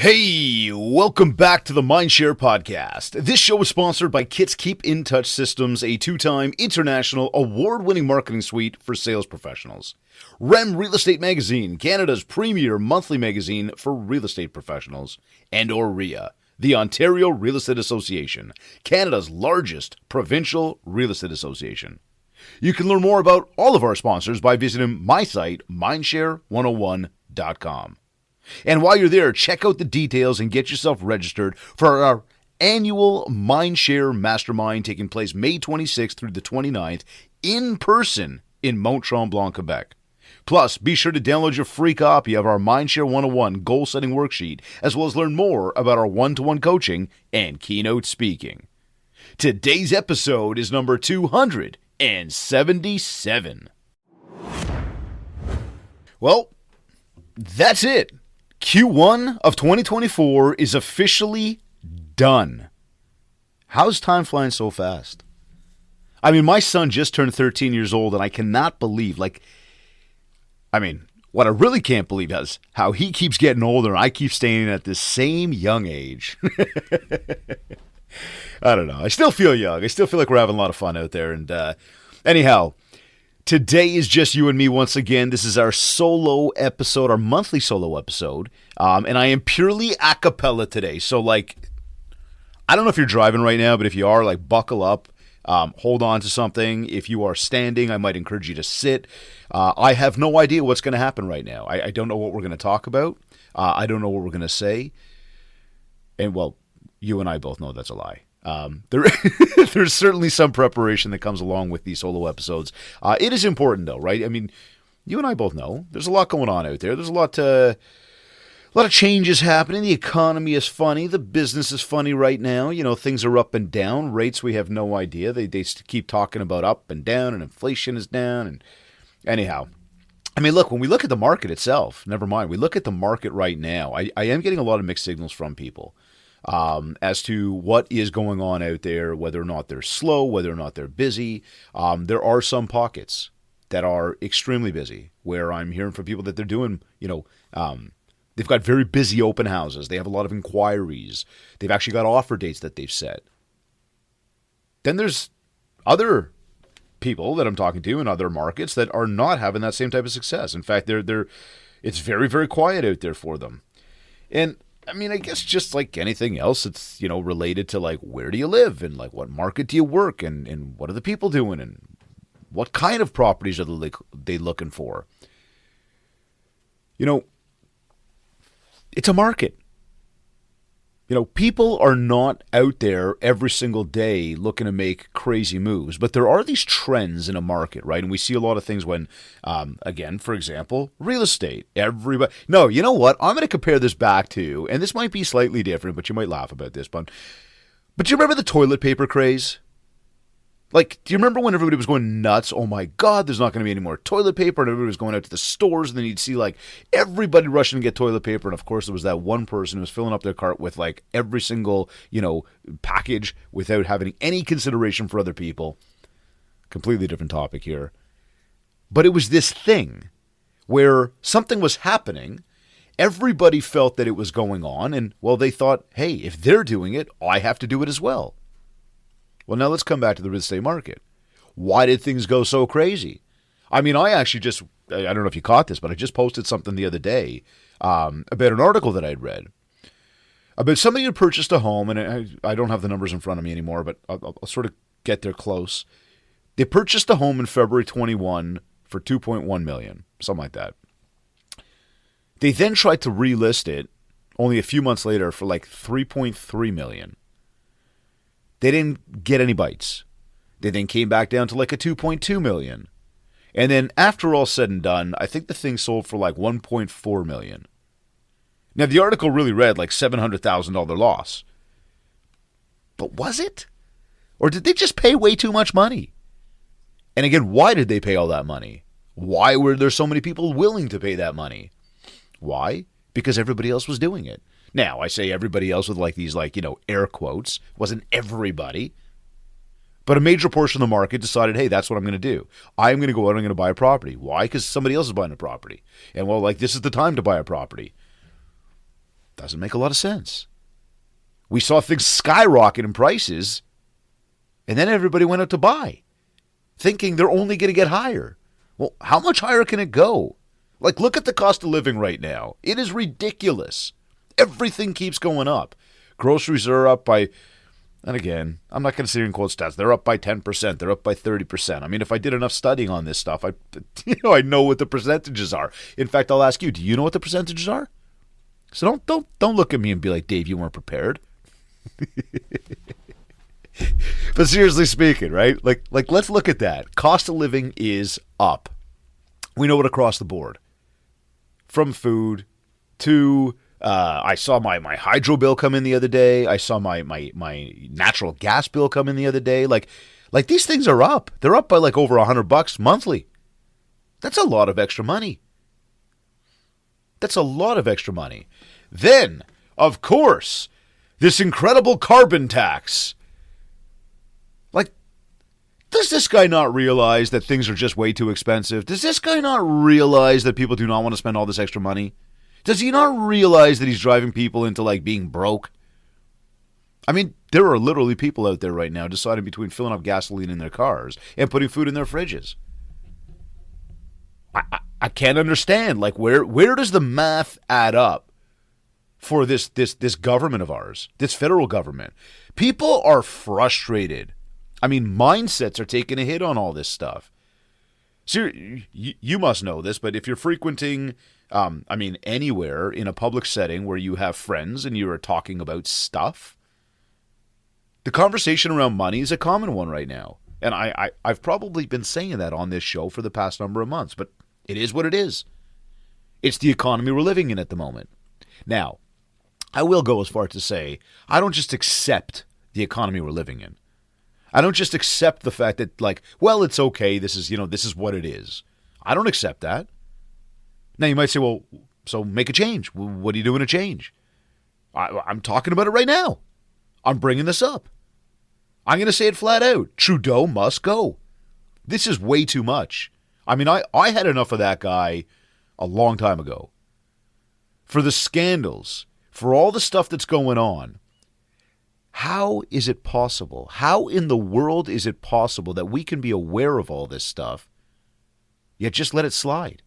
Hey, welcome back to the Mindshare Podcast. This show is sponsored by Kit's Keep in Touch Systems, a two-time international award-winning marketing suite for sales professionals. REM Real Estate Magazine, Canada's premier monthly magazine for real estate professionals. And OREA, the Ontario Real Estate Association, Canada's largest provincial real estate association. You can learn more about all of our sponsors by visiting my site, mindshare101.com. And while you're there, check out the details and get yourself registered for our annual Mindshare Mastermind taking place May 26th through the 29th in person in Mont Tremblant, Quebec. Plus, be sure to download your free copy of our Mindshare 101 goal-setting worksheet, as well as learn more about our one-to-one coaching and keynote speaking. Today's episode is number 277. Well, that's it. Q1 of 2024 is officially done. How's time flying so fast? I mean, my son just turned 13 years old, and I cannot believe, what I really can't believe is how he keeps getting older, and I keep staying at the same young age. I don't know. I still feel young. I still feel like we're having a lot of fun out there. And anyhow, today is just you and me once again. This is our solo episode, our monthly solo episode. And I am purely a cappella today. So, I don't know if you're driving right now, but if you are, buckle up. Hold on to something. If you are standing, I might encourage you to sit. I have no idea what's going to happen right now. I don't know what we're going to talk about. I don't know what we're going to say. And, well, you and I both know that's a lie. There's certainly some preparation that comes along with these solo episodes. It is important, though, right? I mean, you and I both know there's a lot going on out there. There's a lot of changes happening. The economy is funny. The business is funny right now. You know, things are up and down. Rates, we have no idea. They keep talking about up and down, and inflation is down. And anyhow, I mean, look, when we look at the market itself, never mind. We look at the market right now. I am getting a lot of mixed signals from people. As to what is going on out there, whether or not they're slow, whether or not they're busy. There are some pockets that are extremely busy, where I'm hearing from people that they're doing, they've got very busy open houses. They have a lot of inquiries. They've actually got offer dates that they've set. Then there's other people that I'm talking to in other markets that are not having that same type of success. In fact, it's very, very quiet out there for them. And I mean, I guess just like anything else, it's, related to where do you live and what market do you work and what are the people doing and what kind of properties are they looking for? It's a market. People are not out there every single day looking to make crazy moves, but there are these trends in a market, right? And we see a lot of things when, again, for example, real estate. Everybody. No, you know what? I'm going to compare this back to, and this might be slightly different, but you might laugh about this, but do you remember the toilet paper craze? Do you remember when everybody was going nuts? Oh my God, there's not going to be any more toilet paper. And everybody was going out to the stores. And then you'd see everybody rushing to get toilet paper. And of course, there was that one person who was filling up their cart with every single, package without having any consideration for other people. Completely different topic here. But it was this thing where something was happening. Everybody felt that it was going on. And, well, they thought, hey, if they're doing it, I have to do it as well. Well, now let's come back to the real estate market. Why did things go so crazy? I mean, I actually I don't know if you caught this, but I just posted something the other day about an article that I'd read about somebody who purchased a home, and I don't have the numbers in front of me anymore, but I'll sort of get there close. They purchased a home in February 21 for $2.1 million, something like that. They then tried to relist it only a few months later for $3.3 million. They didn't get any bites. They then came back down to a $2.2 million. And then after all said and done, I think the thing sold for $1.4 million. Now, the article really read $700,000 loss. But was it? Or did they just pay way too much money? And again, why did they pay all that money? Why were there so many people willing to pay that money? Why? Because everybody else was doing it. Now, I say everybody else with these air quotes. Wasn't everybody. But a major portion of the market decided, hey, that's what I'm going to do. I'm going to go out and I'm going to buy a property. Why? Because somebody else is buying a property. And, well, this is the time to buy a property. Doesn't make a lot of sense. We saw things skyrocket in prices, and then everybody went out to buy, thinking they're only going to get higher. Well, how much higher can it go? Like, look at the cost of living right now. It is ridiculous. Everything keeps going up. Groceries are up by, and again, I'm not going to sit here and quote stats. They're up by 10%. They're up by 30%. I mean, if I did enough studying on this stuff, I know what the percentages are. In fact, I'll ask you, do you know what the percentages are? So don't look at me and be like, Dave, you weren't prepared. But seriously speaking, right? Like let's look at that. Cost of living is up. We know it across the board. From food to I saw my hydro bill come in the other day. I saw my natural gas bill come in the other day. Like these things are up. They're up by like over $100 monthly. That's a lot of extra money. That's a lot of extra money. Then, of course, this incredible carbon tax. Like, does this guy not realize that things are just way too expensive? Does this guy not realize that people do not want to spend all this extra money? Does he not realize that he's driving people into, like, being broke? I mean, there are literally people out there right now deciding between filling up gasoline in their cars and putting food in their fridges. I can't understand. Like, where does the math add up for this government of ours, this federal government? People are frustrated. I mean, mindsets are taking a hit on all this stuff. So you must know this, but if you're frequenting, anywhere in a public setting where you have friends and you are talking about stuff, the conversation around money is a common one right now. And I've probably been saying that on this show for the past number of months, but it is what it is. It's the economy we're living in at the moment. Now, I will go as far as to say, I don't just accept the economy we're living in. I don't just accept the fact that, like, well, it's okay, this is what it is. I don't accept that. Now, you might say, well, so make a change. What are you doing to change? I'm talking about it right now. I'm bringing this up. I'm going to say it flat out. Trudeau must go. This is way too much. I mean, I had enough of that guy a long time ago. For the scandals, for all the stuff that's going on, how is it possible? How in the world is it possible that we can be aware of all this stuff, yet just let it slide?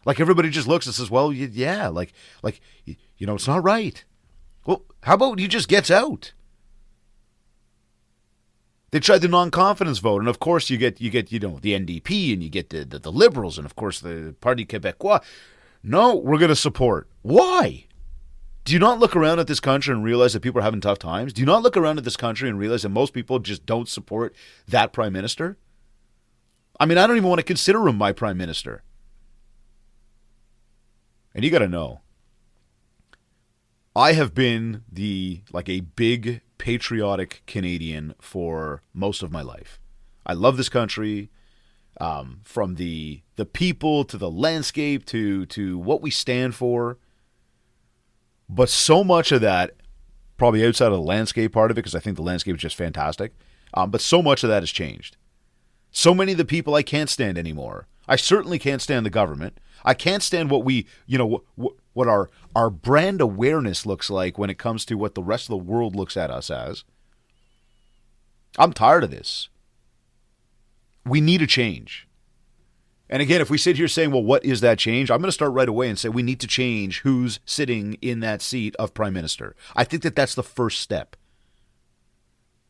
Like, everybody just looks and says, well, yeah, it's not right. Well, how about he just gets out? They tried the non-confidence vote, and of course you get the NDP, and you get the Liberals, and of course the Parti Québécois. No, we're going to support. Why? Do you not look around at this country and realize that people are having tough times? Do you not look around at this country and realize that most people just don't support that prime minister? I mean, I don't even want to consider him my prime minister. And you got to know, I have been a big patriotic Canadian for most of my life. I love this country, from the people to the landscape to what we stand for. But so much of that, probably outside of the landscape part of it, because I think the landscape is just fantastic, but so much of that has changed. So many of the people I can't stand anymore. I certainly can't stand the government. I can't stand what what our brand awareness looks like when it comes to what the rest of the world looks at us as. I'm tired of this. We need a change. And again, if we sit here saying, well, what is that change? I'm going to start right away and say we need to change who's sitting in that seat of prime minister. I think that that's the first step.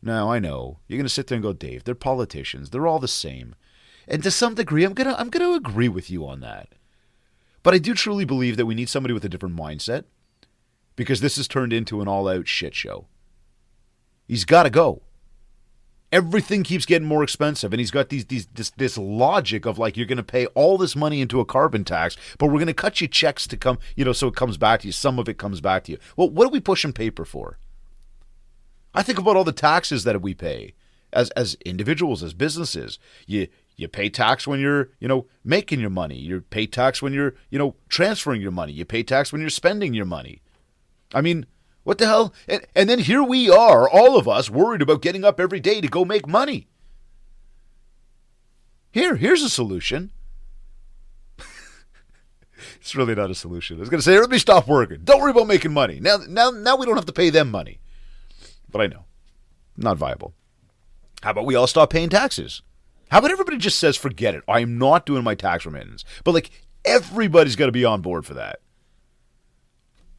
Now, I know you're going to sit there and go, Dave, they're politicians. They're all the same. And to some degree, I'm going to agree with you on that. But I do truly believe that we need somebody with a different mindset, because this has turned into an all-out shit show. He's got to go. Everything keeps getting more expensive, and he's got this logic of, like, you're going to pay all this money into a carbon tax, but we're going to cut you checks to come, so it comes back to you. Some of it comes back to you. Well, what are we pushing paper for? I think about all the taxes that we pay as individuals, as businesses. You pay tax when you're, making your money. You pay tax when you're, transferring your money. You pay tax when you're spending your money. I mean, what the hell? And then here we are, all of us, worried about getting up every day to go make money. Here's a solution. It's really not a solution. I was going to say, everybody stop working. Don't worry about making money. Now we don't have to pay them money. But I know, not viable. How about we all stop paying taxes? How about everybody just says, forget it. I'm not doing my tax remittance. But like, everybody's got to be on board for that.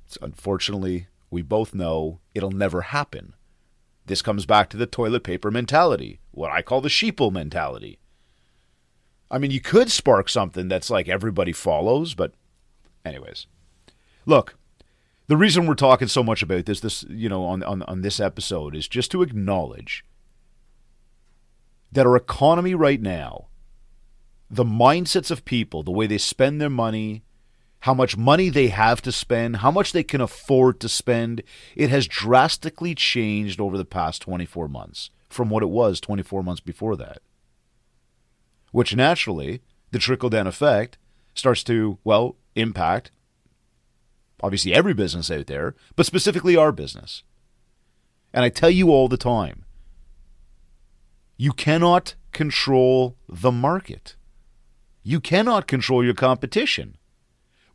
So unfortunately, we both know it'll never happen. This comes back to the toilet paper mentality, what I call the sheeple mentality. I mean, you could spark something that's like everybody follows, but anyways. Look, the reason we're talking so much about this on this episode is just to acknowledge that our economy right now, the mindsets of people, the way they spend their money, how much money they have to spend, how much they can afford to spend, it has drastically changed over the past 24 months from what it was 24 months before that. Which naturally, the trickle-down effect starts to, well, impact obviously every business out there, but specifically our business. And I tell you all the time, you cannot control the market. You cannot control your competition.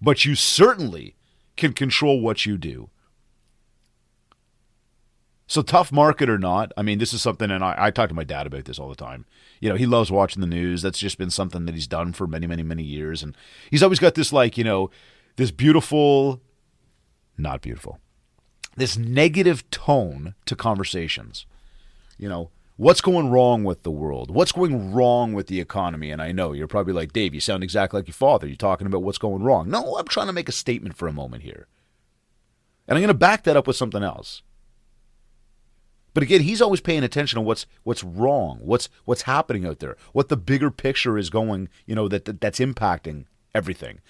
But you certainly can control what you do. So tough market or not, I mean, this is something, and I talk to my dad about this all the time. You know, he loves watching the news. That's just been something that he's done for many, many, many years. And he's always got this, like, this beautiful, not beautiful, this negative tone to conversations. What's going wrong with the world? What's going wrong with the economy? And I know you're probably like, Dave, you sound exactly like your father. You're talking about what's going wrong. No, I'm trying to make a statement for a moment here. And I'm going to back that up with something else. But again, he's always paying attention to what's wrong, what's happening out there, what the bigger picture is going, that's impacting everything.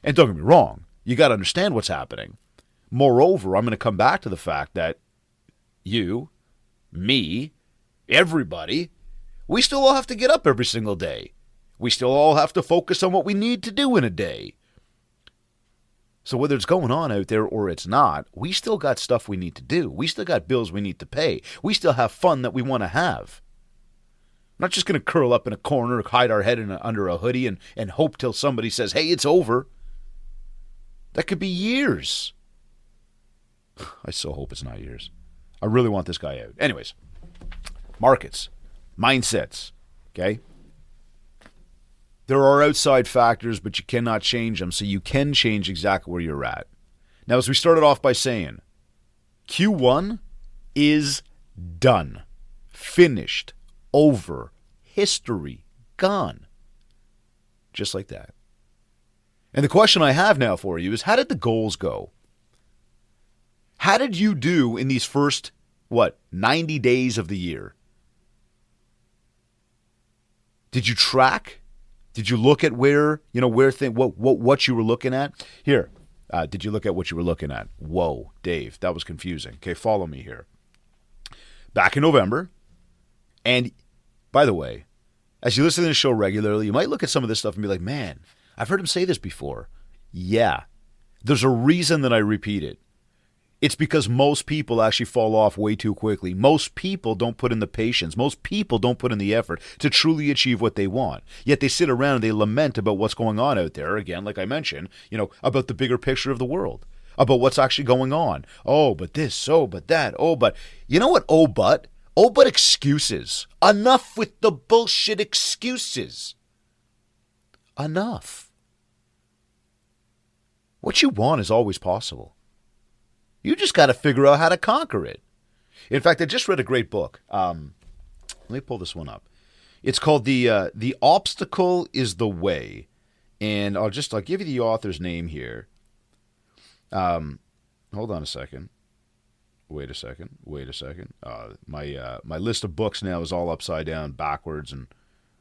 And don't get me wrong, you got to understand what's happening. Moreover, I'm going to come back to the fact that you, me, everybody, we still all have to get up every single day. We still all have to focus on what we need to do in a day. So whether it's going on out there or it's not, we still got stuff we need to do. We still got bills we need to pay. We still have fun that we want to have. I'm not just going to curl up in a corner, hide our head under a hoodie and hope till somebody says, hey, it's over. That could be years. I so hope it's not years. I really want this guy out. Anyways. Markets, mindsets, okay? There are outside factors, but you cannot change them, so you can change exactly where you're at. Now, as we started off by saying, Q1 is done, finished, over, history, gone. Just like that. And the question I have now for you is, how did the goals go? How did you do in these first, 90 days of the year? Did you track? Did you look at what you were looking at? Here, did you look at what you were looking at? Whoa, Dave, that was confusing. Okay, follow me here. Back in November, and by the way, as you listen to the show regularly, you might look at some of this stuff and be like, man, I've heard him say this before. Yeah, there's a reason that I repeat it. It's because most people actually fall off way too quickly. Most people don't put in the patience. Most people don't put in the effort to truly achieve what they want. Yet they sit around and they lament about what's going on out there. Again, like I mentioned, about the bigger picture of the world, about what's actually going on. Oh, but this, oh, but that, oh, but. You know what, oh, but? Oh, but excuses. Enough with the bullshit excuses. Enough. What you want is always possible. You just got to figure out how to conquer it. In fact, I just read a great book. Let me pull this one up. It's called The Obstacle is the Way. And I'll give you the author's name here. Hold on a second. Wait a second. My list of books now is all upside down, backwards, and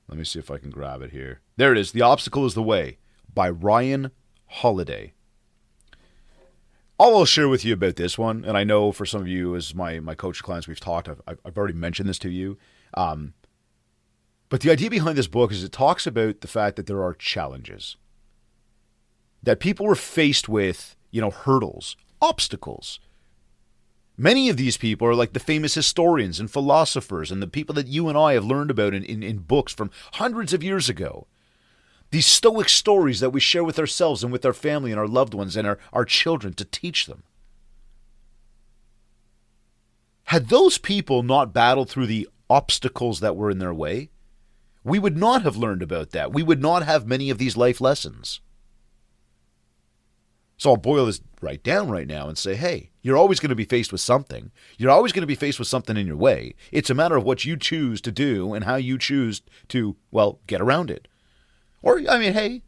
let me see if I can grab it here. There it is. The Obstacle is the Way by Ryan Holiday. All I'll share with you about this one, and I know for some of you as my coach clients we've talked, I've already mentioned this to you. But the idea behind this book is it talks about the fact that there are challenges. That people were faced with, hurdles, obstacles. Many of these people are like the famous historians and philosophers and the people that you and I have learned about in books from hundreds of years ago. These stoic stories that we share with ourselves and with our family and our loved ones and our children to teach them. Had those people not battled through the obstacles that were in their way, we would not have learned about that. We would not have many of these life lessons. So I'll boil this right down right now and say, hey, you're always going to be faced with something. You're always going to be faced with something in your way. It's a matter of what you choose to do and how you choose to, well, get around it. Or, I mean, hey,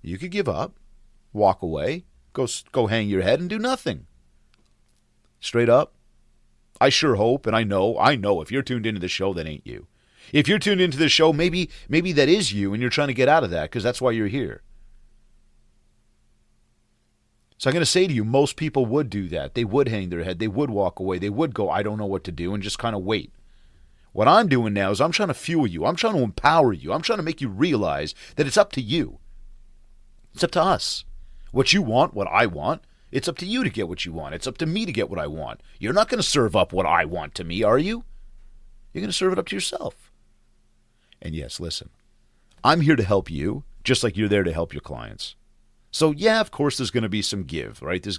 you could give up, walk away, go hang your head and do nothing. Straight up. I sure hope, and I know if you're tuned into the show, that ain't you. If you're tuned into the show, maybe that is you and you're trying to get out of that because that's why you're here. So I'm going to say to you, most people would do that. They would hang their head. They would walk away. They would go, I don't know what to do, and just kind of wait. What I'm doing now is I'm trying to fuel you. I'm trying to empower you. I'm trying to make you realize that it's up to you. It's up to us. What you want, what I want, it's up to you to get what you want. It's up to me to get what I want. You're not going to serve up what I want to me, are you? You're going to serve it up to yourself. And yes, listen, I'm here to help you, just like you're there to help your clients. So yeah, of course, there's going to be some give, right? There is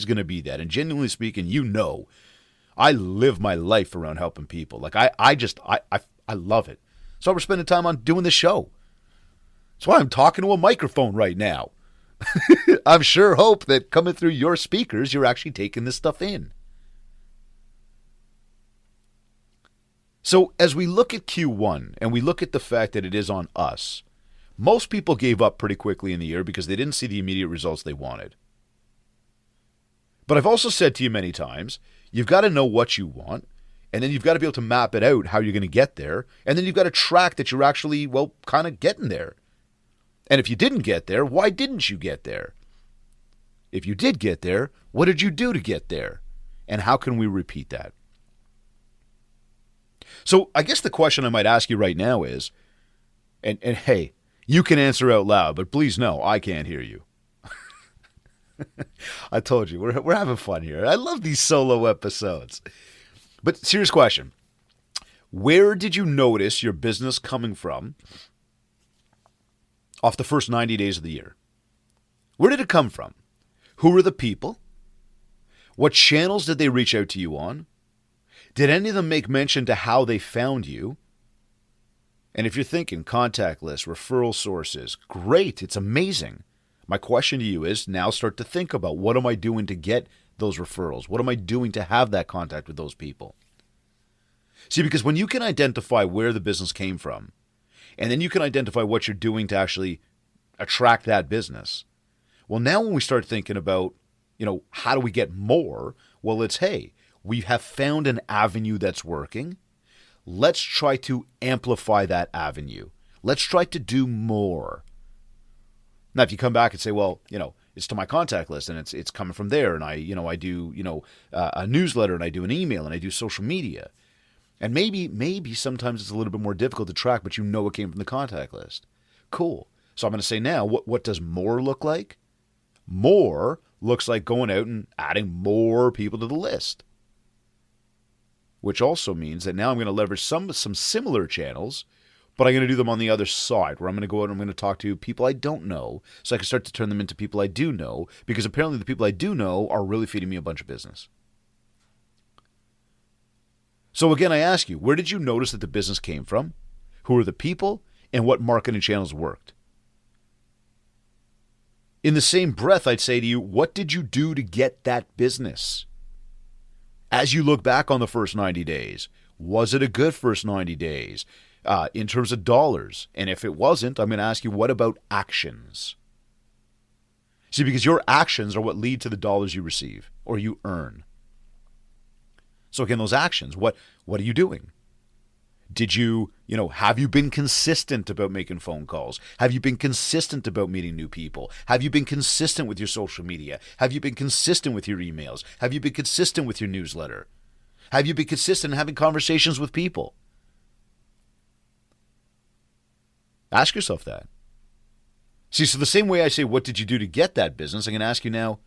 going to be that. And genuinely speaking, I live my life around helping people. Like I love it. So we're spending time on doing this show. That's why I'm talking to a microphone right now. I'm sure hope that coming through your speakers, you're actually taking this stuff in. So as we look at Q1 and we look at the fact that it is on us, most people gave up pretty quickly in the year because they didn't see the immediate results they wanted. But I've also said to you many times, you've got to know what you want, and then you've got to be able to map it out how you're going to get there, and then you've got to track that you're actually, well, kind of getting there. And if you didn't get there, why didn't you get there? If you did get there, what did you do to get there? And how can we repeat that? So I guess the question I might ask you right now is, and hey, you can answer out loud, but please know, I can't hear you. I told you, we're having fun here. I love these solo episodes. But serious question. Where did you notice your business coming from off the first 90 days of the year? Where did it come from? Who were the people? What channels did they reach out to you on? Did any of them make mention to how they found you? And if you're thinking contact lists, referral sources, great, it's amazing. My question to you is now start to think about, what am I doing to get those referrals? What am I doing to have that contact with those people? See, because when you can identify where the business came from, and then you can identify what you're doing to actually attract that business, well, now when we start thinking about, how do we get more? Well, it's, hey, we have found an avenue that's working. Let's try to amplify that avenue. Let's try to do more. Now, if you come back and say, well, it's to my contact list and it's coming from there, and I do, a newsletter, and I do an email, and I do social media. And maybe sometimes it's a little bit more difficult to track, but it came from the contact list. Cool. So I'm going to say now, what does more look like? More looks like going out and adding more people to the list. Which also means that now I'm going to leverage some similar channels, but I'm going to do them on the other side, where I'm going to go out and I'm going to talk to people I don't know, so I can start to turn them into people I do know, because apparently the people I do know are really feeding me a bunch of business. So again, I ask you, where did you notice that the business came from? Who are the people? And what marketing channels worked? In the same breath, I'd say to you, what did you do to get that business? As you look back on the first 90 days, was it a good first 90 days in terms of dollars? And if it wasn't, I'm going to ask you, what about actions? See, because your actions are what lead to the dollars you receive or you earn. So again, those actions, what are you doing? Did you, have you been consistent about making phone calls? Have you been consistent about meeting new people? Have you been consistent with your social media? Have you been consistent with your emails? Have you been consistent with your newsletter? Have you been consistent in having conversations with people? Ask yourself that. See, so the same way I say, what did you do to get that business? I'm going to ask you now,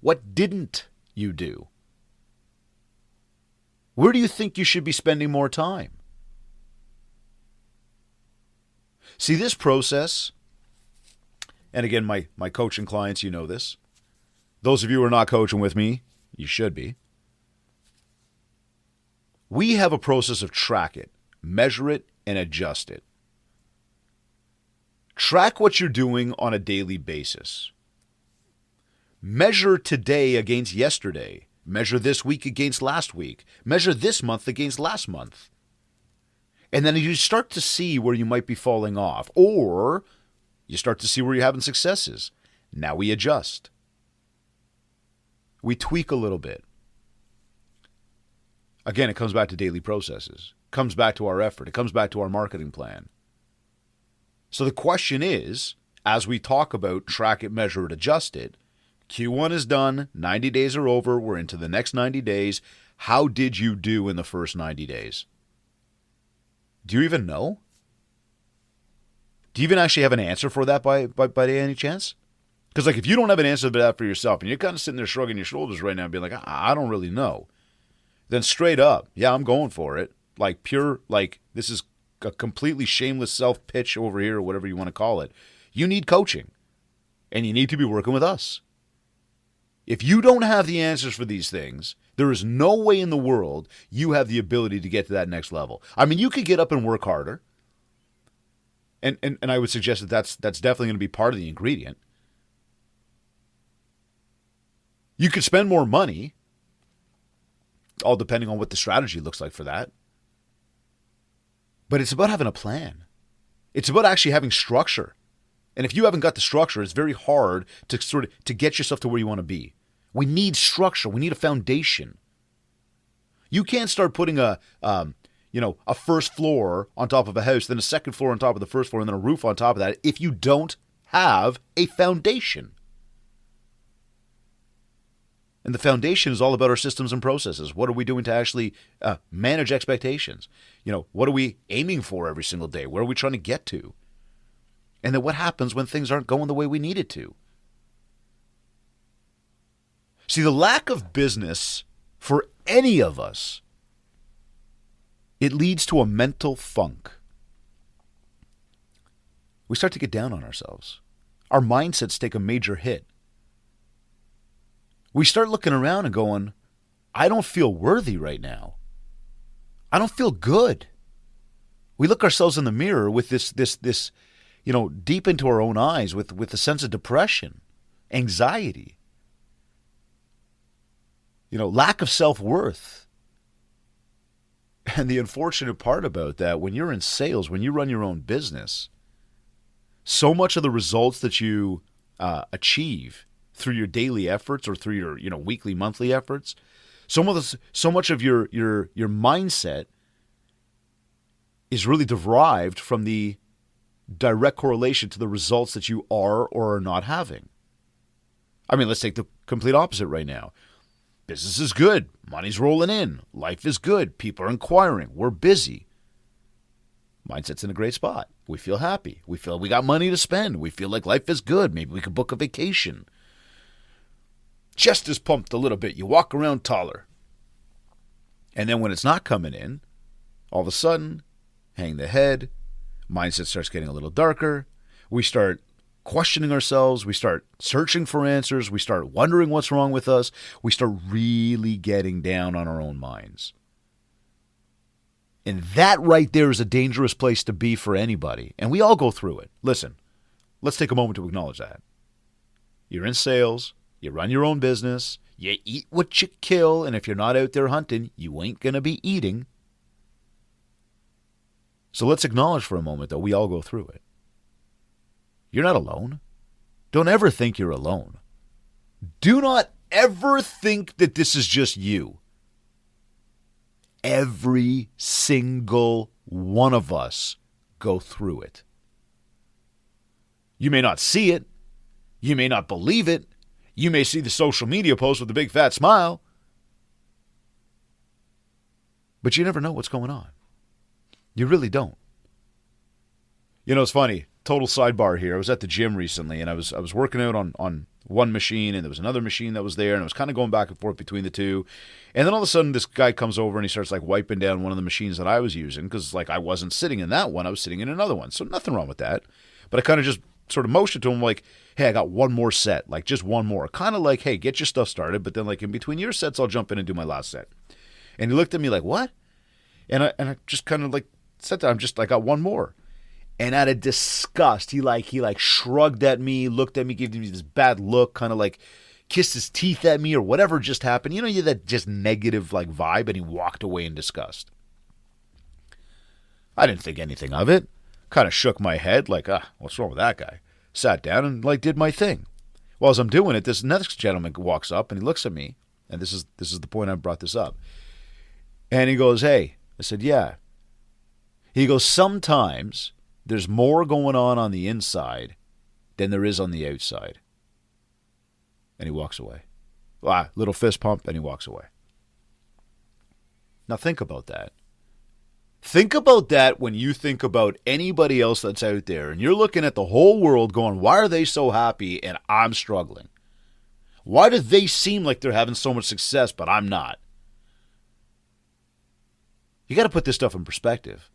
what didn't you do? Where do you think you should be spending more time? See, this process, and again, my coaching clients, you know this. Those of you who are not coaching with me, you should be. We have a process of track it, measure it, and adjust it. Track what you're doing on a daily basis. Measure today against yesterday. Measure this week against last week. Measure this month against last month. And then you start to see where you might be falling off, or you start to see where you're having successes. Now we adjust. We tweak a little bit. Again, it comes back to daily processes. It comes back to our effort. It comes back to our marketing plan. So the question is, as we talk about track it, measure it, adjust it, Q1 is done, 90 days are over, we're into the next 90 days. How did you do in the first 90 days? Do you even know? Do you even actually have an answer for that by any chance? Because if you don't have an answer to that for yourself, and you're kind of sitting there shrugging your shoulders right now and being like, I don't really know, then straight up, yeah, I'm going for it. This is a completely shameless self-pitch over here, or whatever you want to call it. You need coaching, and you need to be working with us. If you don't have the answers for these things, there is no way in the world you have the ability to get to that next level. I mean, you could get up and work harder, and I would suggest that that's definitely going to be part of the ingredient. You could spend more money, all depending on what the strategy looks like for that. But it's about having a plan. It's about actually having structure. And if you haven't got the structure, it's very hard to get yourself to where you want to be. We need structure. We need a foundation. You can't start putting a first floor on top of a house, then a second floor on top of the first floor, and then a roof on top of that if you don't have a foundation. And the foundation is all about our systems and processes. What are we doing to actually manage expectations? What are we aiming for every single day? Where are we trying to get to? And then what happens when things aren't going the way we need it to? See, the lack of business for any of us, it leads to a mental funk. We start to get down on ourselves. Our mindsets take a major hit. We start looking around and going, I don't feel worthy right now. I don't feel good. We look ourselves in the mirror with this deep into our own eyes with a sense of depression, anxiety, lack of self-worth. And the unfortunate part about that, when you're in sales, when you run your own business, so much of the results that you achieve through your daily efforts or through your weekly, monthly efforts, so much of your mindset is really derived from the direct correlation to the results that you are or are not having. I mean, let's take the complete opposite right now. Business is good. Money's rolling in. Life is good. People are inquiring. We're busy. Mindset's in a great spot. We feel happy. We feel we got money to spend. We feel like life is good. Maybe we could book a vacation. Chest is pumped a little bit. You walk around taller. And then when it's not coming in, all of a sudden, hang the head, mindset starts getting a little darker. We start questioning ourselves. We start searching for answers. We start wondering what's wrong with us. We start really getting down on our own minds. And that right there is a dangerous place to be for anybody. And we all go through it. Listen, let's take a moment to acknowledge that. You're in sales. You run your own business. You eat what you kill. And if you're not out there hunting, you ain't going to be eating. So let's acknowledge for a moment that we all go through it. You're not alone. Don't ever think you're alone. Do not ever think that this is just you. Every single one of us go through it. You may not see it. You may not believe it. You may see the social media post with a big fat smile. But you never know what's going on. You really don't. It's funny. total sidebar here. I was at the gym recently, and I was working out on one machine, and there was another machine that was there, and I was kind of going back and forth between the two. And then all of a sudden, this guy comes over and he starts like wiping down one of the machines that I was using, because like I wasn't sitting in that one, I was sitting in another one. So nothing wrong with that. But I kind of just sort of motioned to him like, hey, I got one more set, like just one more. Kind of like, hey, get your stuff started, but then like in between your sets, I'll jump in and do my last set. And he looked at me like, what? And I just kind of like said that I got one more. And out of disgust, he shrugged at me, looked at me, gave me this bad look, kind of like kissed his teeth at me or whatever just happened. You know, you that just negative like vibe, and he walked away in disgust. I didn't think anything of it. Kind of shook my head like, what's wrong with that guy? Sat down and like did my thing. Well, as I'm doing it, this next gentleman walks up and he looks at me, and this is the point I brought this up. And he goes, hey. I said, yeah. He goes, sometimes there's more going on the inside than there is on the outside. And he walks away. Little fist pump, and he walks away. Now think about that. Think about that when you think about anybody else that's out there, and you're looking at the whole world going, why are they so happy and I'm struggling? Why do they seem like they're having so much success, but I'm not? You got to put this stuff in perspective.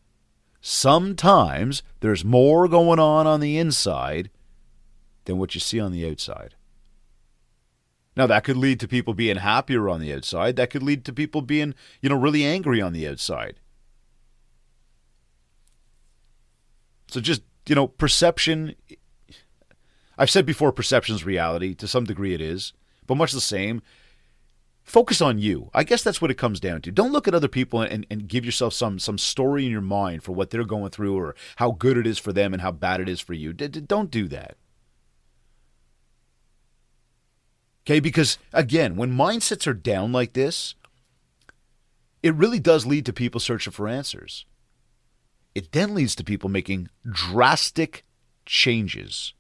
Sometimes there's more going on the inside than what you see on the outside. Now, that could lead to people being happier on the outside. That could lead to people being, really angry on the outside. So just, perception. I've said before, perception's reality. To some degree it is. But much the same. Focus on you. I guess that's what it comes down to. Don't look at other people and give yourself some story in your mind for what they're going through or how good it is for them and how bad it is for you. Don't do that. Okay, because again, when mindsets are down like this, it really does lead to people searching for answers. It then leads to people making drastic changes.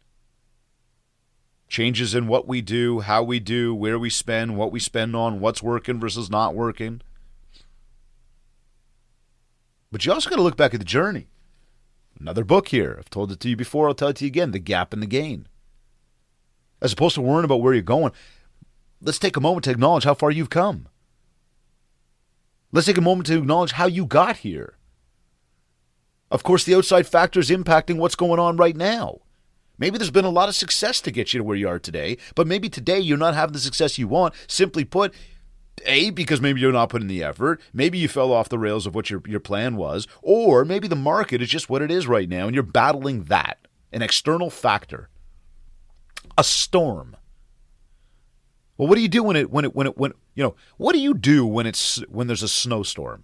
Changes in what we do, how we do, where we spend, what we spend on, what's working versus not working. But you also got to look back at the journey. Another book here. I've told it to you before. I'll tell it to you again. The Gap and the Gain. As opposed to worrying about where you're going, let's take a moment to acknowledge how far you've come. Let's take a moment to acknowledge how you got here. Of course, the outside factor is impacting what's going on right now. Maybe there's been a lot of success to get you to where you are today, but maybe today you're not having the success you want. Simply put, A, because maybe you're not putting the effort. Maybe you fell off the rails of what your plan was. Or maybe the market is just what it is right now, and you're battling that. An external factor. A storm. Well, what do you do when what do you do when there's a snowstorm?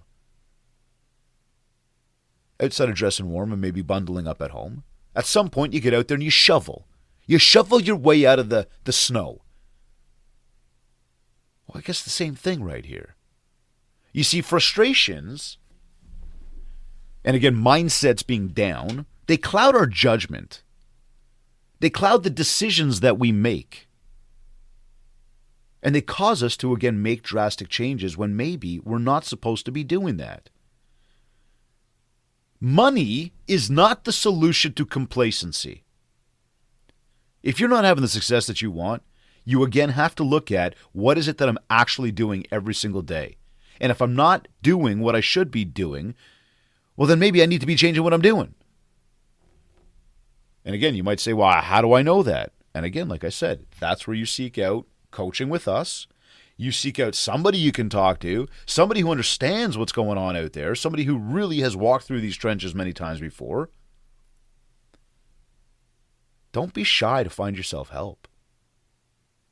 Outside of dressing warm and maybe bundling up at home. At some point, you get out there and you shovel. You shovel your way out of the snow. Well, I guess the same thing right here. You see, frustrations, and again, mindsets being down, they cloud our judgment. They cloud the decisions that we make. And they cause us to, again, make drastic changes when maybe we're not supposed to be doing that. Money is not the solution to complacency. If you're not having the success that you want, you again have to look at what is it that I'm actually doing every single day. And if I'm not doing what I should be doing, well, then maybe I need to be changing what I'm doing. And again, you might say, well, how do I know that? And again, like I said, that's where you seek out coaching with us. You seek out somebody you can talk to, somebody who understands what's going on out there, somebody who really has walked through these trenches many times before. Don't be shy to find yourself help.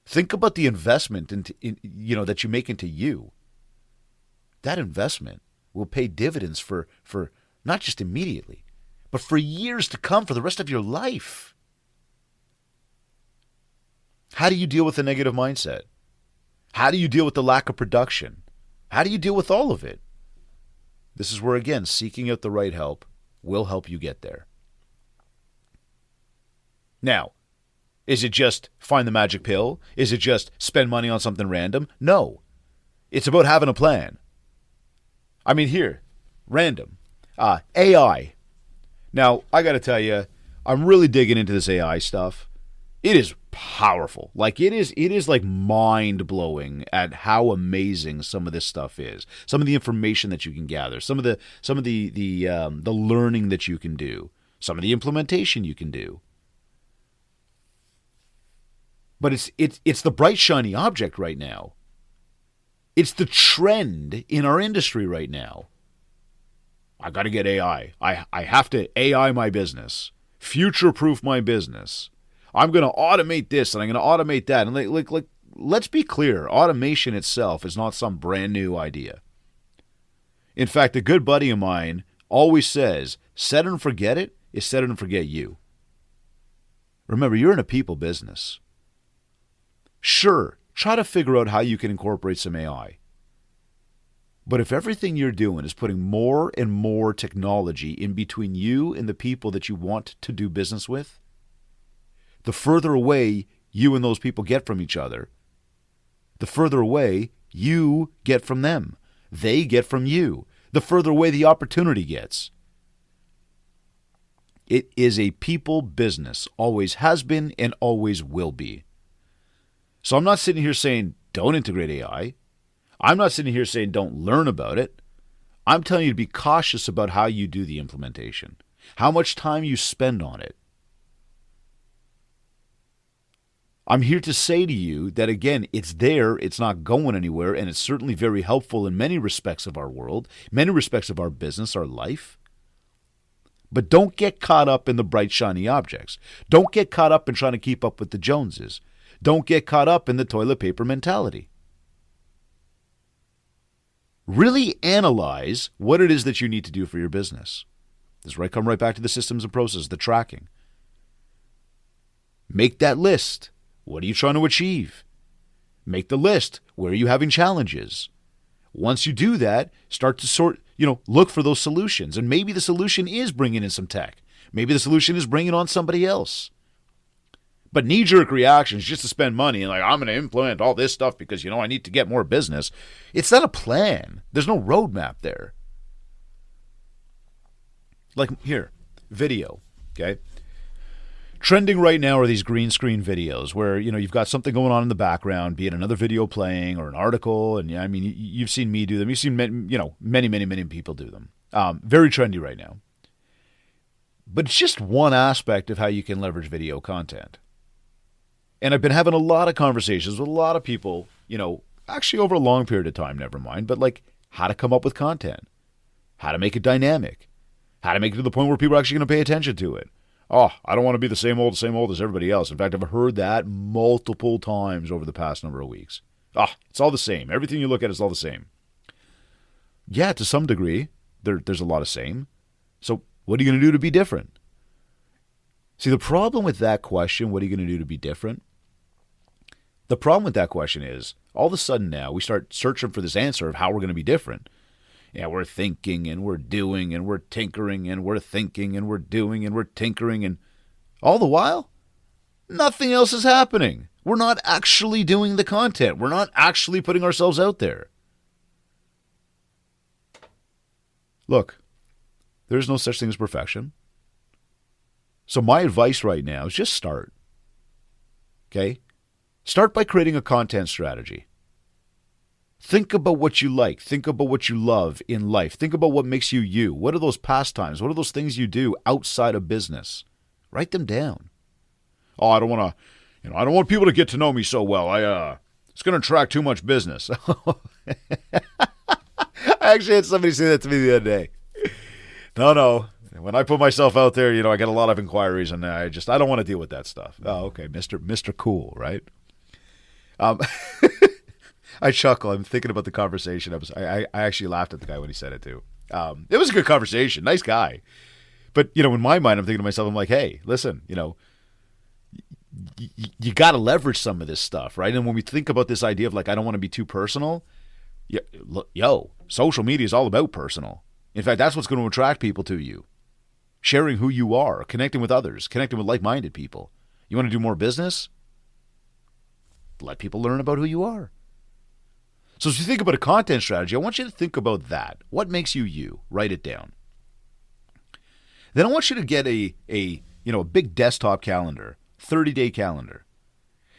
Think about the investment that you make into you. That investment will pay dividends for not just immediately, but for years to come, for the rest of your life. How do you deal with a negative mindset? How do you deal with the lack of production? How do you deal with all of it? This is where, again, seeking out the right help will help you get there. Now, is it just find the magic pill? Is it just spend money on something random? No. It's about having a plan. Random. AI. Now, I got to tell you, I'm really digging into this AI stuff. It is powerful. Like it is like mind blowing at how amazing some of this stuff is. Some of the information that you can gather, some of the learning that you can do, some of the implementation you can do. But it's the bright shiny object right now. It's the trend in our industry right now. I got to get AI. I have to AI my business, future-proof my business. I'm going to automate this and I'm going to automate that. And like, let's be clear. Automation itself is not some brand new idea. In fact, a good buddy of mine always says, set it and forget it is set it and forget you. Remember, you're in a people business. Sure, try to figure out how you can incorporate some AI. But if everything you're doing is putting more and more technology in between you and the people that you want to do business with, the further away you and those people get from each other, the further away you get from them. They get from you. The further away the opportunity gets. It is a people business. Always has been and always will be. So I'm not sitting here saying don't integrate AI. I'm not sitting here saying don't learn about it. I'm telling you to be cautious about how you do the implementation, how much time you spend on it. I'm here to say to you that, again, it's there, it's not going anywhere, and it's certainly very helpful in many respects of our world, many respects of our business, our life. But don't get caught up in the bright, shiny objects. Don't get caught up in trying to keep up with the Joneses. Don't get caught up in the toilet paper mentality. Really analyze what it is that you need to do for your business. Come right back to the systems and processes, the tracking. Make that list. What are you trying to achieve? Make the list. Where are you having challenges? Once you do that, start to look for those solutions. And maybe the solution is bringing in some tech. Maybe the solution is bringing on somebody else. But knee-jerk reactions just to spend money and I'm going to implement all this stuff because, I need to get more business. It's not a plan. There's no roadmap there. Like here, video, okay? Trending right now are these green screen videos where, you've got something going on in the background, be it another video playing or an article. And you've seen me do them. You've seen, many people do them. Very trendy right now. But it's just one aspect of how you can leverage video content. And I've been having a lot of conversations with a lot of people, actually over a long period of time, never mind, but how to come up with content, how to make it dynamic, how to make it to the point where people are actually going to pay attention to it. Oh, I don't want to be the same old as everybody else. In fact, I've heard that multiple times over the past number of weeks. It's all the same. Everything you look at is all the same. Yeah, to some degree, there's a lot of same. So what are you going to do to be different? See, the problem with that question, what are you going to do to be different? The problem with that question is, all of a sudden now, we start searching for this answer of how we're going to be different. Yeah, we're thinking and we're doing and we're tinkering and we're thinking and we're doing and we're tinkering, and all the while, nothing else is happening. We're not actually doing the content. We're not actually putting ourselves out there. Look, there's no such thing as perfection. So my advice right now is just start. Okay? Start by creating a content strategy. Think about what you like. Think about what you love in life. Think about what makes you you. What are those pastimes? What are those things you do outside of business? Write them down. Oh, I don't want to, I don't want people to get to know me so well. It's going to attract too much business. I actually had somebody say that to me the other day. No. When I put myself out there, I get a lot of inquiries, and I don't want to deal with that stuff. Oh, okay, Mr. Cool, right? I chuckle. I'm thinking about the conversation. I actually laughed at the guy when he said it too. It was a good conversation. Nice guy. But, in my mind, I'm thinking to myself, I'm like, hey, listen, you got to leverage some of this stuff, right? And when we think about this idea of I don't want to be too personal, social media is all about personal. In fact, that's what's going to attract people to you. Sharing who you are, connecting with others, connecting with like-minded people. You want to do more business? Let people learn about who you are. So as you think about a content strategy, I want you to think about that. What makes you you? Write it down. Then I want you to get a a big desktop calendar, 30-day calendar.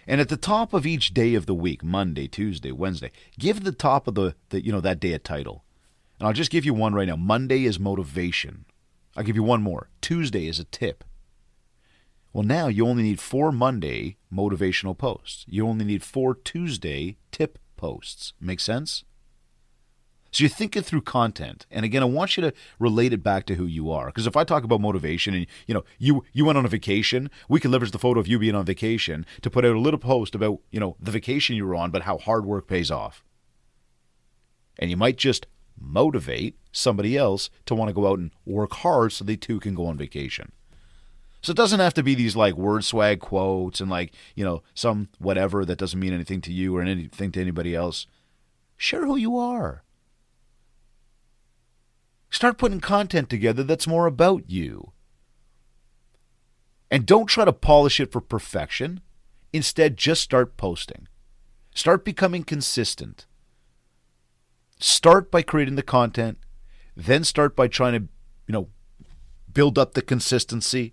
And at the top of each day of the week, Monday, Tuesday, Wednesday, give the top of that day a title. And I'll just give you one right now. Monday is motivation. I'll give you one more. Tuesday is a tip. Well, now you only need 4 Monday motivational posts. You only need 4 Tuesday tip posts. Make sense? So you're thinking through content. And again, I want you to relate it back to who you are. Because if I talk about motivation and, you went on a vacation, we can leverage the photo of you being on vacation to put out a little post about, the vacation you were on, but how hard work pays off. And you might just motivate somebody else to want to go out and work hard so they too can go on vacation. So it doesn't have to be these like word swag quotes and some whatever that doesn't mean anything to you or anything to anybody else. Share who you are. Start putting content together that's more about you. And don't try to polish it for perfection. Instead, just start posting. Start becoming consistent. Start by creating the content. Then start by trying to, build up the consistency.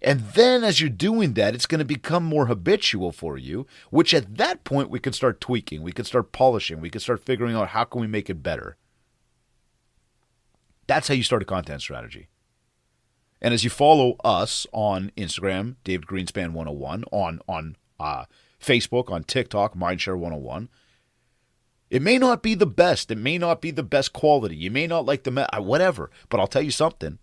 And then as you're doing that, it's going to become more habitual for you, which at that point we can start tweaking. We can start polishing. We can start figuring out how can we make it better. That's how you start a content strategy. And as you follow us on Instagram, David Greenspan 101, on Facebook, on TikTok, Mindshare 101, it may not be the best. It may not be the best quality. You may not like whatever. But I'll tell you something.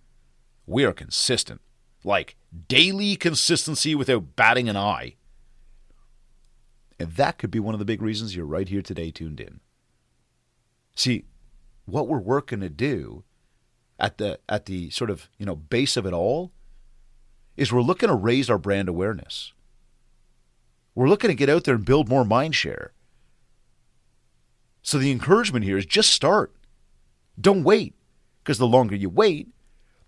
We are consistent. Like daily consistency without batting an eye. And that could be one of the big reasons you're right here today tuned in. See, what we're working to do at the sort of, base of it all is we're looking to raise our brand awareness. We're looking to get out there and build more mind share. So the encouragement here is just start. Don't wait. Because the longer you wait,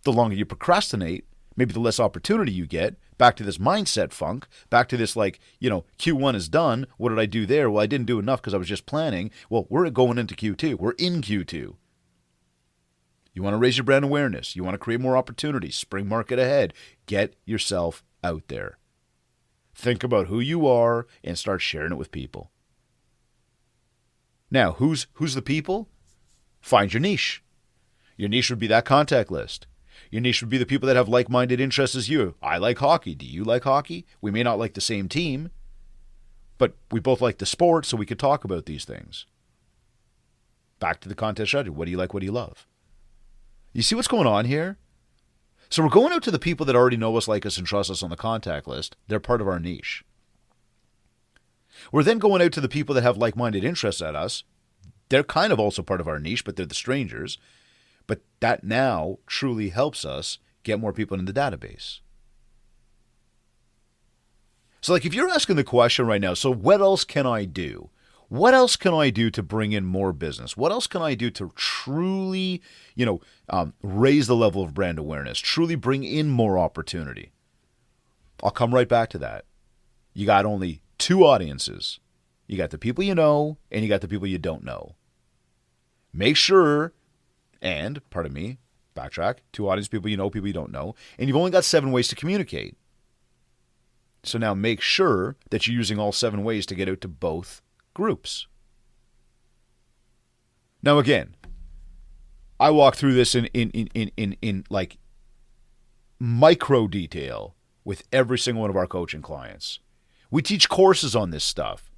the longer you procrastinate, maybe the less opportunity you get. Back to this mindset funk. Back to this Q1 is done. What did I do there? Well, I didn't do enough because I was just planning. Well, we're going into Q2. We're in Q2. You want to raise your brand awareness. You want to create more opportunities. Spring market ahead. Get yourself out there. Think about who you are and start sharing it with people. Now, who's the people? Find your niche. Your niche would be that contact list. Your niche would be the people that have like-minded interests as you. I like hockey. Do you like hockey? We may not like the same team, but we both like the sport, so we could talk about these things. Back to the content strategy. What do you like? What do you love? You see what's going on here? So we're going out to the people that already know us, like us, and trust us on the contact list. They're part of our niche. We're then going out to the people that have like-minded interests at us. They're kind of also part of our niche, but they're the strangers. But that now truly helps us get more people in the database. So if you're asking the question right now, so what else can I do? What else can I do to bring in more business? What else can I do to truly, raise the level of brand awareness, truly bring in more opportunity? I'll come right back to that. You got only 2 audiences. You got the people you know, and you got the people you don't know. Make sure, backtrack, 2 audience, people you know, people you don't know, and you've only got 7 ways to communicate. So now make sure that you're using all 7 ways to get out to both groups. Now again, I walk through this in like micro detail with every single one of our coaching clients. We teach courses on this stuff.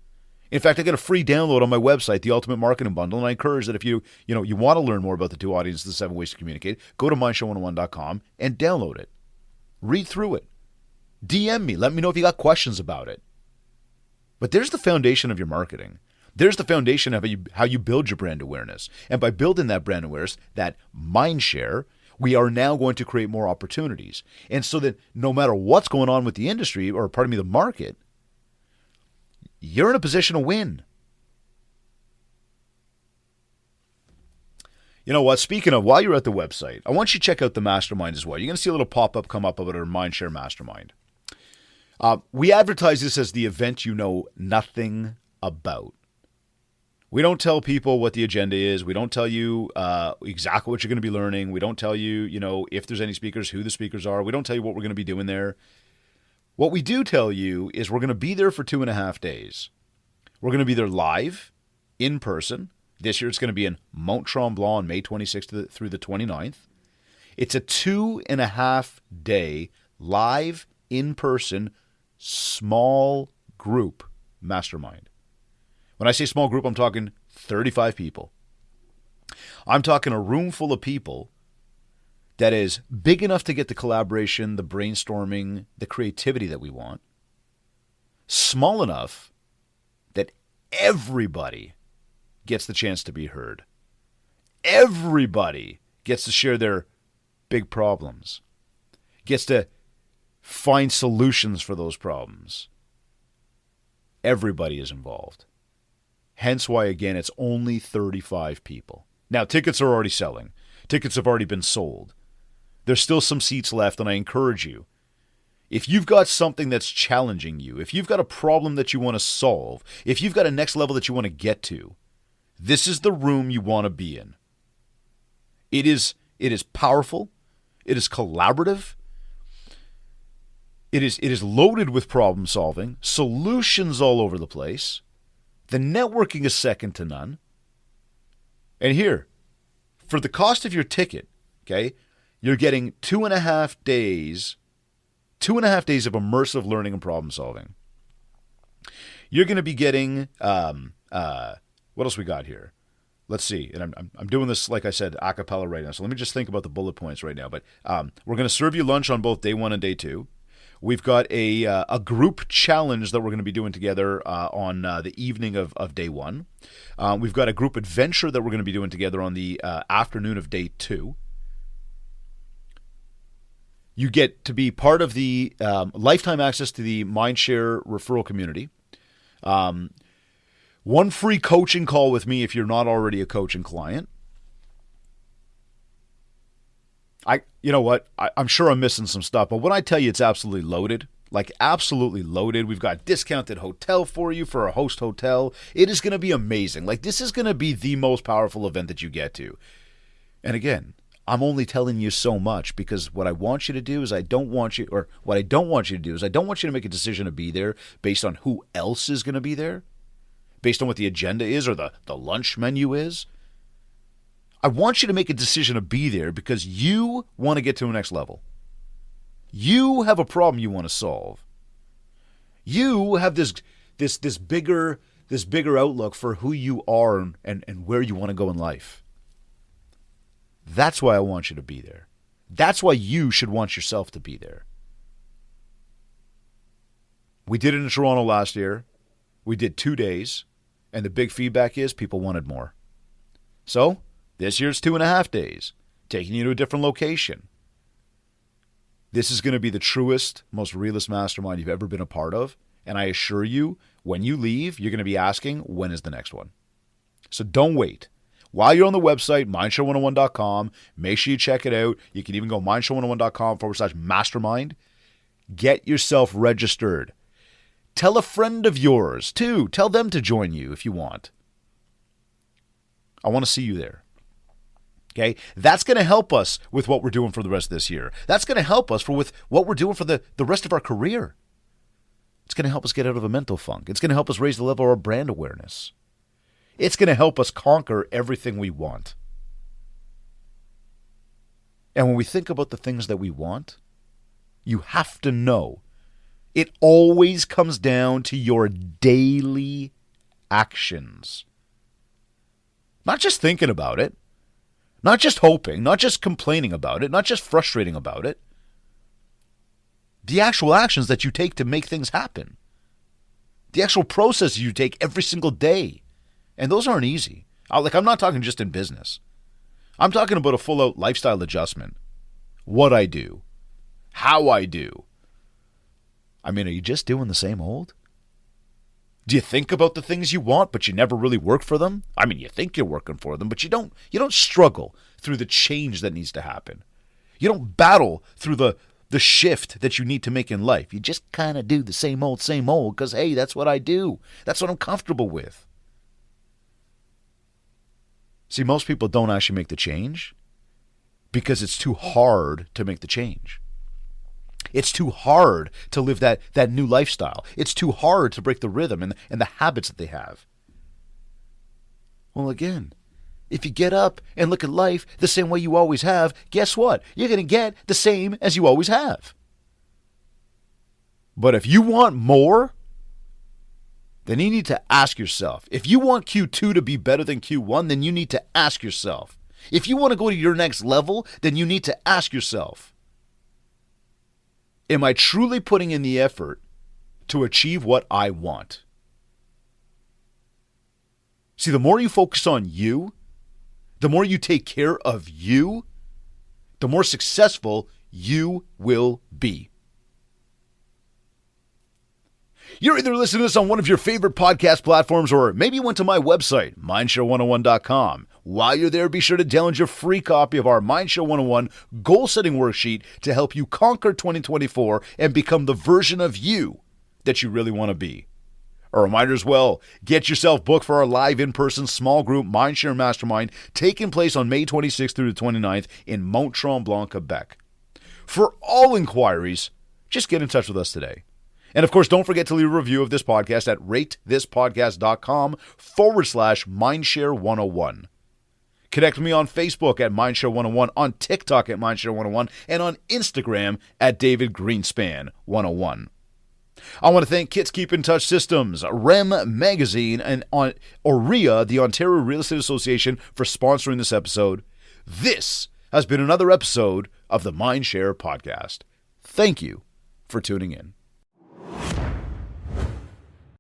In fact, I got a free download on my website, the Ultimate Marketing Bundle, and I encourage that if you want to learn more about the 2 audiences, the 7 ways to communicate, go to mindshow101.com and download it. Read through it. DM me. Let me know if you got questions about it. But there's the foundation of your marketing. There's the foundation of how you build your brand awareness. And by building that brand awareness, that mind share, we are now going to create more opportunities. And so that no matter what's going on with the industry, or the market, you're in a position to win. You know what? Speaking of, while you're at the website, I want you to check out the mastermind as well. You're going to see a little pop-up come up about our Mindshare Mastermind. We advertise this as the event you know nothing about. We don't tell people what the agenda is. We don't tell you exactly what you're going to be learning. We don't tell you, if there's any speakers, who the speakers are. We don't tell you what we're going to be doing there. What we do tell you is we're going to be there for 2.5 days. We're going to be there live, in person. This year it's going to be in Mont Tremblant on May 26th through the 29th. It's a 2.5-day live, in-person, small group mastermind. When I say small group, I'm talking 35 people. I'm talking a room full of people that is big enough to get the collaboration, the brainstorming, the creativity that we want. Small enough that everybody gets the chance to be heard. Everybody gets to share their big problems. Gets to find solutions for those problems. Everybody is involved. Hence why, again, it's only 35 people. Now, tickets are already selling. Tickets have already been sold. There's still some seats left, and I encourage you, if you've got something that's challenging you, if you've got a problem that you want to solve, if you've got a next level that you want to get to, this is the room you want to be in. It is powerful. It is collaborative. It is loaded with problem solving, solutions all over the place. The networking is second to none. And here, for the cost of your ticket, okay, you're getting 2.5 days, 2.5 days of immersive learning and problem solving. You're going to be getting, what else we got here? Let's see. And I'm doing this, like I said, a cappella right now. So let me just think about the bullet points right now. But we're going to serve you lunch on both day 1 and day 2. We've got a group challenge that we're going to be doing together on the evening of day 1. We've got a group adventure that we're going to be doing together on the afternoon of day 2. You get to be part of the lifetime access to the Mindshare referral community. One free coaching call with me if you're not already a coaching client. You know what? I'm sure I'm missing some stuff, but when I tell you it's absolutely loaded, like absolutely loaded, we've got discounted hotel for you for a host hotel. It is going to be amazing. Like, this is going to be the most powerful event that you get to. And again, I'm only telling you so much because what I want you to do is I don't want you to make a decision to be there based on who else is going to be there, based on what the agenda is or the lunch menu is. I want you to make a decision to be there because you want to get to the next level. You have a problem you want to solve. You have this bigger outlook for who you are and where you want to go in life. That's why I want you to be there. That's why you should want yourself to be there. We did it in Toronto last year. We did 2 days, and the big feedback is people wanted more. So, this year's 2.5 days, taking you to a different location. This is going to be the truest, most realist mastermind you've ever been a part of. And I assure you, when you leave, you're going to be asking, when is the next one? So don't wait. While you're on the website, mindshow101.com, make sure you check it out. You can even go mindshow101.com/mastermind. Get yourself registered. Tell a friend of yours, too. Tell them to join you if you want. I want to see you there. Okay, that's going to help us with what we're doing for the rest of this year. That's going to help us with what we're doing for the rest of our career. It's going to help us get out of a mental funk. It's going to help us raise the level of our brand awareness. It's going to help us conquer everything we want. And when we think about the things that we want, you have to know it always comes down to your daily actions. Not just thinking about it. Not just hoping, not just complaining about it, not just frustrating about it. The actual actions that you take to make things happen. The actual processes you take every single day. And those aren't easy. I'm not talking just in business. I'm talking about a full-out lifestyle adjustment. What I do. How I do. I mean, are you just doing the same old? Do you think about the things you want, but you never really work for them? I mean, you think you're working for them, but you don't struggle through the change that needs to happen. You don't battle through the shift that you need to make in life. You just kind of do the same old, because, hey, that's what I do. That's what I'm comfortable with. See, most people don't actually make the change because it's too hard to make the change. It's too hard to live that new lifestyle. It's too hard to break the rhythm and the habits that they have. Well, again, if you get up and look at life the same way you always have, guess what? You're going to get the same as you always have. But if you want more, then you need to ask yourself. If you want Q2 to be better than Q1, then you need to ask yourself. If you want to go to your next level, then you need to ask yourself, am I truly putting in the effort to achieve what I want? See, the more you focus on you, the more you take care of you, the more successful you will be. You're either listening to this on one of your favorite podcast platforms, or maybe you went to my website, mindshare101.com. While you're there, be sure to download your free copy of our Mindshare 101 goal-setting worksheet to help you conquer 2024 and become the version of you that you really want to be. A reminder as well, get yourself booked for our live in-person small group Mindshare Mastermind taking place on May 26th through the 29th in Mont Tremblant, Quebec. For all inquiries, just get in touch with us today. And of course, don't forget to leave a review of this podcast at ratethispodcast.com/Mindshare101. Connect with me on Facebook at Mindshare101, on TikTok at Mindshare101, and on Instagram at David Greenspan101. I want to thank Kits Keep in Touch Systems, REM Magazine, and OREA, the Ontario Real Estate Association, for sponsoring this episode. This has been another episode of the Mindshare Podcast. Thank you for tuning in.